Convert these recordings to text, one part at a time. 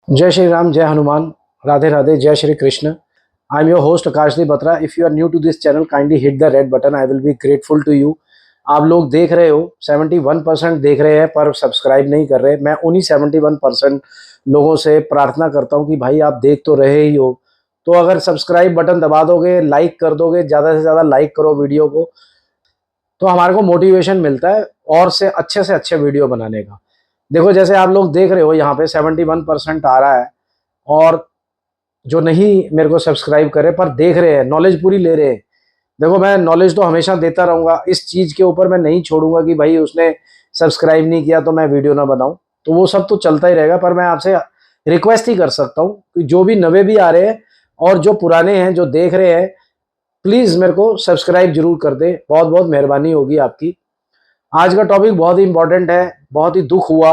जय श्री राम, जय हनुमान, राधे राधे, जय Shri Krishna. I am your host Akashdeep Batra. If you are new to this channel, kindly hit the red button. I will be grateful to you. आप लोग देख रहे हो, 71% देख रहे हैं पर सब्सक्राइब नहीं कर रहे। मैं उन्हीं 71% लोगों से प्रार्थना करता हूं कि भाई आप देख तो रहे ही हो, तो अगर सब्सक्राइब बटन दबा दोगे, लाइक कर दोगे, ज़्यादा से ज़्यादा लाइक करो वीडियो को, तो हमारे को मोटिवेशन मिलता है और से अच्छे वीडियो बनाने का। देखो, जैसे आप लोग देख रहे हो यहाँ पे 71% आ रहा है, और जो नहीं मेरे को सब्सक्राइब करे पर देख रहे हैं, नॉलेज पूरी ले रहे हैं। देखो, मैं नॉलेज तो हमेशा देता रहूंगा, इस चीज के ऊपर मैं नहीं छोड़ूंगा कि भाई उसने सब्सक्राइब नहीं किया तो मैं वीडियो ना बनाऊं। तो वो सब तो चलता ही रहेगा, पर मैं आपसे रिक्वेस्ट ही कर सकता हूं कि जो भी नवे भी आ रहे हैं और जो पुराने हैं जो देख रहे हैं, प्लीज मेरे को सब्सक्राइब जरूर कर दे। बहुत बहुत मेहरबानी होगी आपकी। आज का टॉपिक बहुत ही इंपॉर्टेंट है। बहुत ही दुख हुआ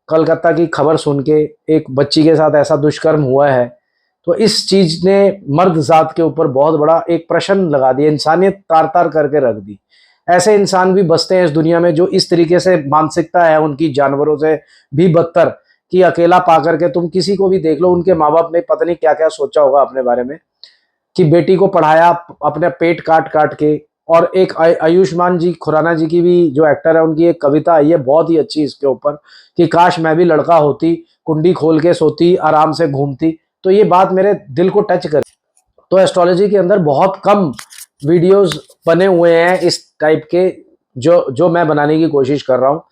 कलकत्ता की खबर सुन के, एक बच्ची के साथ ऐसा दुष्कर्म हुआ है। तो इस चीज ने मर्द जात के ऊपर बहुत बड़ा एक प्रश्न लगा दिया, इंसानियत तार तार करके रख दी। ऐसे इंसान भी बसते हैं इस दुनिया में जो इस तरीके से मानसिकता है उनकी, जानवरों से भी बदतर, कि अकेला पा करके तुम किसी को भी देख लो, उनके माँ बाप ने पता नहीं क्या क्या सोचा होगा अपने बारे में, कि बेटी को पढ़ाया अपने पेट काट काट के। और एक आयुष्मान जी खुराना जी की भी जो एक्टर है, उनकी एक कविता आई है बहुत ही अच्छी इसके ऊपर, कि काश मैं भी लड़का होती, कुंडी खोल के सोती, आराम से घूमती। तो ये बात मेरे दिल को टच कर। तो एस्ट्रोलॉजी के अंदर बहुत कम वीडियोस बने हुए हैं इस टाइप के, जो जो मैं बनाने की कोशिश कर रहा हूँ।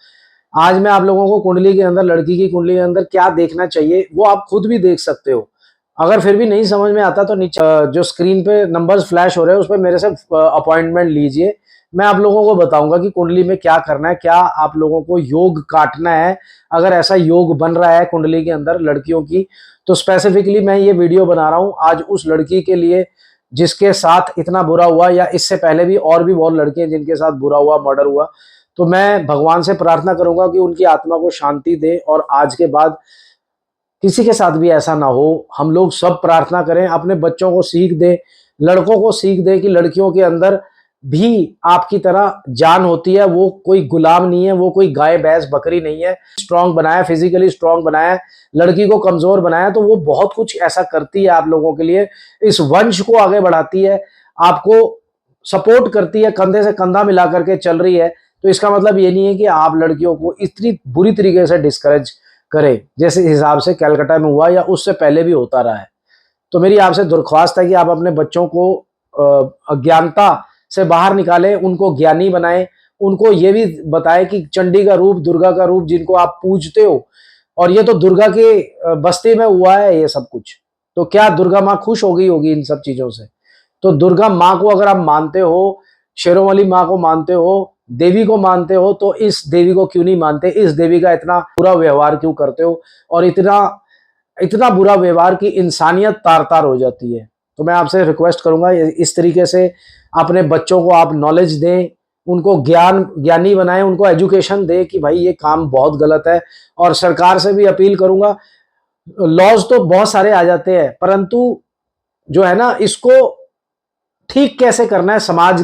आज मैं आप लोगों को कुंडली के अंदर, लड़की की कुंडली के अंदर क्या देखना चाहिए वो आप खुद भी देख सकते हो। अगर फिर भी नहीं समझ में आता तो नीचे जो स्क्रीन पे नंबर्स फ्लैश हो रहे हैं उस पर मेरे से अपॉइंटमेंट लीजिए। मैं आप लोगों को बताऊंगा कि कुंडली में क्या करना है, क्या आप लोगों को योग काटना है। अगर ऐसा योग बन रहा है कुंडली के अंदर लड़कियों की, तो स्पेसिफिकली मैं ये वीडियो बना रहा हूँ आज उस लड़की के लिए जिसके साथ इतना बुरा हुआ, या इससे पहले भी और भी बहुत लड़कियां जिनके साथ बुरा हुआ, मर्डर हुआ। तो मैं भगवान से प्रार्थना करूंगा कि उनकी आत्मा को शांति दे, और आज के बाद किसी के साथ भी ऐसा ना हो। हम लोग सब प्रार्थना करें, अपने बच्चों को सीख दें, लड़कों को सीख दें कि लड़कियों के अंदर भी आपकी तरह जान होती है, वो कोई गुलाम नहीं है, वो कोई गाय भैंस बकरी नहीं है। स्ट्रांग बनाया, फिजिकली स्ट्रांग बनाया, लड़की को कमजोर बनाया, तो वो बहुत कुछ ऐसा करती है आप लोगों के लिए, इस वंश को आगे बढ़ाती है, आपको सपोर्ट करती है, कंधे से कंधा मिला करके चल रही है। तो इसका मतलब ये नहीं है कि आप लड़कियों को इतनी बुरी तरीके से डिस्करेज करें जैसे हिसाब से कलकत्ता में हुआ या उससे पहले भी होता रहा है। तो मेरी आपसे दरख्वास्त है कि आप अपने बच्चों को अज्ञानता से बाहर निकालें, उनको ज्ञानी बनाएं, उनको ये भी बताएं कि चंडी का रूप, दुर्गा का रूप जिनको आप पूजते हो, और ये तो दुर्गा के बस्ती में हुआ है ये सब कुछ, तो क्या दुर्गा माँ खुश हो गई होगी इन सब चीजों से? तो दुर्गा माँ को अगर आप मानते हो, शेरों वाली माँ को मानते हो, देवी को मानते हो, तो इस देवी को क्यों नहीं मानते? इस देवी का इतना बुरा व्यवहार क्यों करते हो? और इतना इतना बुरा व्यवहार कि इंसानियत तार तार हो जाती है। तो मैं आपसे रिक्वेस्ट करूंगा इस तरीके से अपने बच्चों को आप नॉलेज दें, उनको ज्ञानी बनाएं, उनको एजुकेशन दें कि भाई ये काम बहुत गलत है। और सरकार से भी अपील करूंगा, लॉज तो बहुत सारे आ जाते हैं, परंतु जो है ना, इसको ठीक कैसे करना है समाज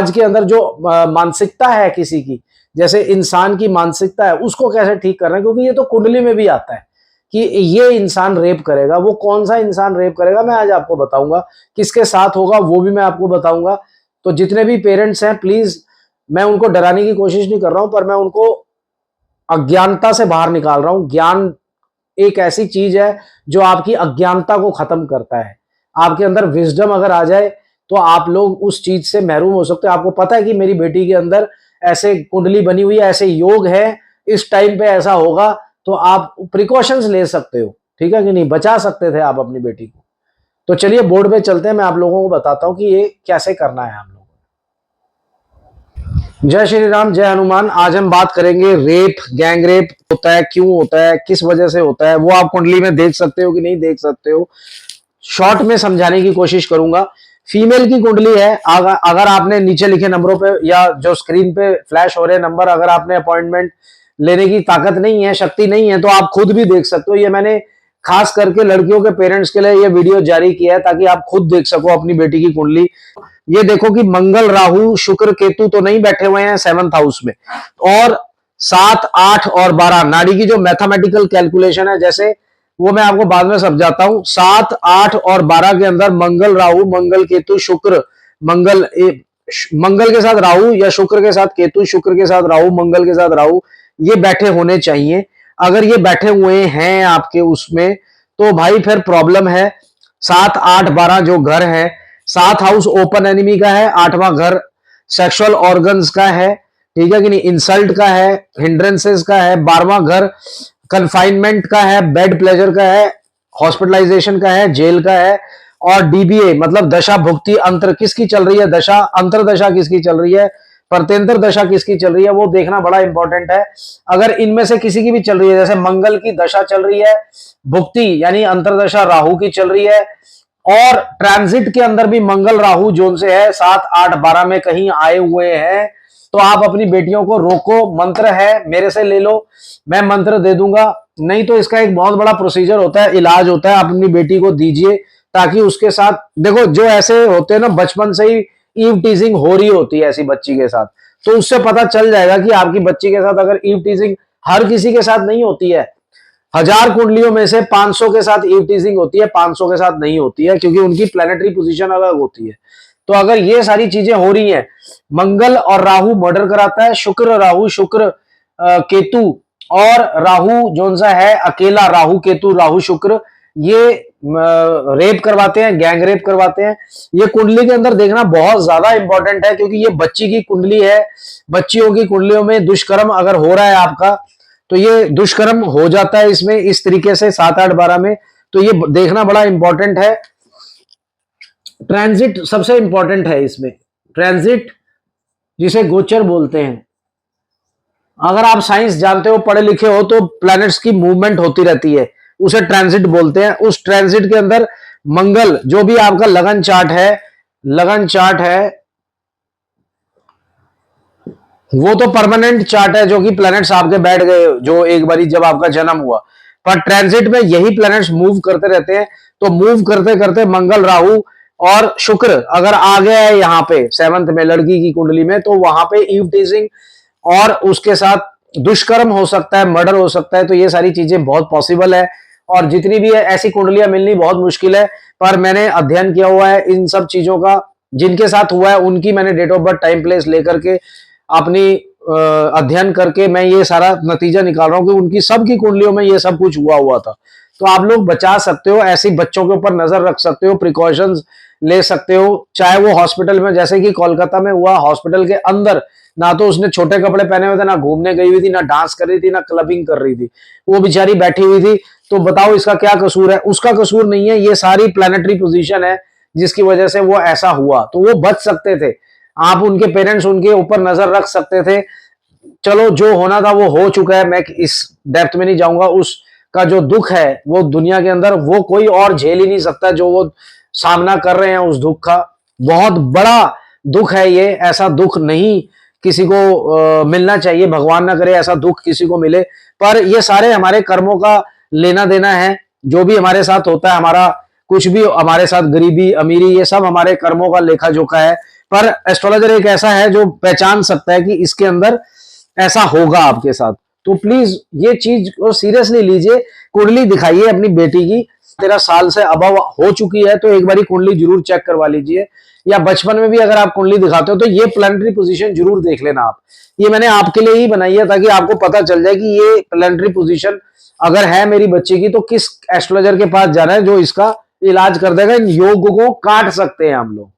के अंदर जो मानसिकता है किसी की, जैसे इंसान की मानसिकता है, उसको कैसे ठीक करना है। क्योंकि ये तो कुंडली में भी आता है कि ये इंसान रेप करेगा। वो कौन सा इंसान रेप करेगा मैं आज आपको बताऊंगा, किसके साथ होगा वो भी मैं आपको बताऊंगा। तो जितने भी पेरेंट्स हैं, प्लीज, मैं उनको डराने की कोशिश नहीं कर रहा हूं, पर मैं उनको अज्ञानता से बाहर निकाल रहा हूं। ज्ञान एक ऐसी चीज है जो आपकी अज्ञानता को खत्म करता है। आपके अंदर विजडम अगर आ जाए तो आप लोग उस चीज से महरूम हो सकते हो। आपको पता है कि मेरी बेटी के अंदर ऐसे कुंडली बनी हुई है, ऐसे योग है, इस टाइम पे ऐसा होगा, तो आप प्रिकॉशंस ले सकते हो। ठीक है कि नहीं? बचा सकते थे आप अपनी बेटी को। तो चलिए बोर्ड पे चलते हैं, मैं आप लोगों को बताता हूं कि ये कैसे करना है हम लोग। जय श्री राम, जय हनुमान। आज हम बात करेंगे रेप, गैंग रेप होता है, क्यों होता है, किस वजह से होता है, वो आप कुंडली में देख सकते हो कि नहीं देख सकते हो, शॉर्ट में समझाने की कोशिश करूंगा। फीमेल की कुंडली है, अगर आपने नीचे लिखे नंबरों पे या जो स्क्रीन पे फ्लैश हो रहे नंबर, अगर आपने अपॉइंटमेंट लेने की ताकत नहीं है, शक्ति नहीं है, तो आप खुद भी देख सकते हो। ये मैंने खास करके लड़कियों के पेरेंट्स के लिए ये वीडियो जारी किया है ताकि आप खुद देख सको अपनी बेटी की कुंडली। ये देखो कि मंगल, राहु, शुक्र, केतु तो नहीं बैठे हुए हैं 7th हाउस में, और 7, 8 और 12 नाड़ी की जो मैथमेटिकल कैलकुलेशन है, जैसे वो मैं आपको बाद में समझाता हूं। 7, 8 और 12 के अंदर मंगल राहु, मंगल केतु शुक्र, मंगल के साथ राहु या शुक्र के साथ केतु, शुक्र के साथ राहु, मंगल के साथ राहु, ये बैठे होने चाहिए। अगर ये बैठे हुए हैं आपके उसमें तो भाई फिर प्रॉब्लम है। 7, 8, 12 जो घर है, 7 हाउस ओपन एनिमी का है, 8वां घर सेक्सुअल ऑर्गन्स का है, ठीक है कि नहीं, इंसल्ट का है, हिंड्रेंसेस का है, 12वां घर कन्फाइनमेंट का है, बेड प्लेजर का है, हॉस्पिटलाइजेशन का है, जेल का है, और डीबीए मतलब दशा भुक्ति अंतर किसकी चल रही है, दशा अंतर दशा किसकी चल रही है, प्रत्यंतर दशा किसकी चल रही है, वो देखना बड़ा इंपॉर्टेंट है। अगर इनमें से किसी की भी चल रही है, जैसे मंगल की दशा चल रही है, भुक्ति यानी अंतरदशा राहु की चल रही है, और ट्रांजिट के अंदर भी मंगल राहु जोन से है, 7, 8, 12 में कहीं आए हुए हैं, तो आप अपनी बेटियों को रोको। मंत्र है, मेरे से ले लो, मैं मंत्र दे दूंगा। नहीं तो इसका एक बहुत बड़ा प्रोसीजर होता है, इलाज होता है, अपनी बेटी को दीजिए ताकि उसके साथ, देखो जो ऐसे होते हैं ना, बचपन से ही ईव टीजिंग हो रही होती है ऐसी बच्ची के साथ, तो उससे पता चल जाएगा कि आपकी बच्ची के साथ अगर ईव टीजिंग, हर किसी के साथ नहीं होती है, 1000 कुंडलियों में से 500 के साथ ईव टीजिंग होती है, 500 के साथ नहीं होती है, क्योंकि उनकी प्लेनेटरी पोजीशन अलग होती है। तो अगर ये सारी चीजें हो रही हैं, मंगल और राहु मर्डर कराता है, शुक्र राहु, शुक्र केतु, और राहु जोन सा है अकेला, राहु केतु राहु शुक्र, ये रेप करवाते हैं, गैंग रेप करवाते हैं। ये कुंडली के अंदर देखना बहुत ज्यादा इंपॉर्टेंट है, क्योंकि ये बच्ची की कुंडली है। बच्चियों की कुंडलियों में दुष्कर्म अगर हो रहा है आपका, तो ये दुष्कर्म हो जाता है इसमें इस तरीके से 7, 8, 12 में, तो ये देखना बड़ा इंपॉर्टेंट है। ट्रांजिट सबसे इंपॉर्टेंट है इसमें, ट्रांजिट जिसे गोचर बोलते हैं। अगर आप साइंस जानते हो, पढ़े लिखे हो, तो प्लैनेट्स की मूवमेंट होती रहती है, उसे ट्रांजिट बोलते हैं। उस ट्रांजिट के अंदर मंगल, जो भी आपका लगन चार्ट है, लगन चार्ट है, वो तो परमानेंट चार्ट है, जो कि प्लैनेट्स आपके बैठ गए जो एक बारी जब आपका जन्म हुआ, पर ट्रांजिट में यही प्लैनेट्स मूव करते रहते हैं। तो मूव करते करते मंगल राहु और शुक्र अगर आ गया है यहाँ पे 7th में लड़की की कुंडली में, तो वहां पे ईव टीजिंग और उसके साथ दुष्कर्म हो सकता है, मर्डर हो सकता है। तो ये सारी चीजें बहुत पॉसिबल है, और जितनी भी है ऐसी कुंडलियां मिलनी बहुत मुश्किल है। पर मैंने अध्ययन किया हुआ है इन सब चीजों का, जिनके साथ हुआ है उनकी मैंने date of birth, time, place लेकर के अपनी अध्ययन करके मैं ये सारा नतीजा निकाल रहा हूं कि उनकी सबकी कुंडलियों में ये सब कुछ हुआ था। तो आप लोग बचा सकते हो, ऐसी बच्चों के ऊपर नजर रख सकते हो, प्रिकॉशंस ले सकते हो, चाहे वो हॉस्पिटल में, जैसे कि कोलकाता में हुआ, हॉस्पिटल के अंदर ना तो उसने छोटे कपड़े पहने हुए थे, ना घूमने गई हुई थी, ना डांस कर रही थी, ना क्लबिंग कर रही थी, वो बेचारी बैठी हुई थी। तो बताओ इसका क्या कसूर है? उसका कसूर नहीं है, ये सारी प्लैनेटरी पोजीशन है जिसकी वजह से वो ऐसा हुआ। तो वो बच सकते थे, आप उनके पेरेंट्स उनके ऊपर नजर रख सकते थे। चलो जो होना था वो हो चुका है, मैं इस डेप्थ में नहीं जाऊंगा। उसका जो दुख है वो दुनिया के अंदर वो कोई और झेल ही नहीं सकता, जो वो सामना कर रहे हैं उस दुख का। बहुत बड़ा दुख है ये, ऐसा दुख नहीं किसी को मिलना चाहिए, भगवान ना करे ऐसा दुख किसी को मिले। पर ये सारे हमारे कर्मों का लेना देना है, जो भी हमारे साथ होता है, हमारा कुछ भी हमारे साथ, गरीबी अमीरी, ये सब हमारे कर्मों का लेखा जोखा है। पर एस्ट्रोलॉजर एक ऐसा है जो पहचान सकता है कि इसके अंदर ऐसा होगा आपके साथ। तो प्लीज ये चीज को सीरियसली लीजिए, कुंडली दिखाइए अपनी बेटी की, 13 साल से अबव हो चुकी है तो एक बारी कुंडली जरूर चेक करवा लीजिए, या बचपन में भी अगर आप कुंडली दिखाते हो तो ये प्लैनेटरी पोजीशन जरूर देख लेना आप। ये मैंने आपके लिए ही बनाई है ताकि आपको पता चल जाए कि ये प्लैनेटरी पोजीशन अगर है मेरी बच्ची की, तो किस एस्ट्रोलॉजर के पास जाना है जो इसका इलाज कर देगा। इन योग को काट सकते हैं हम लोग।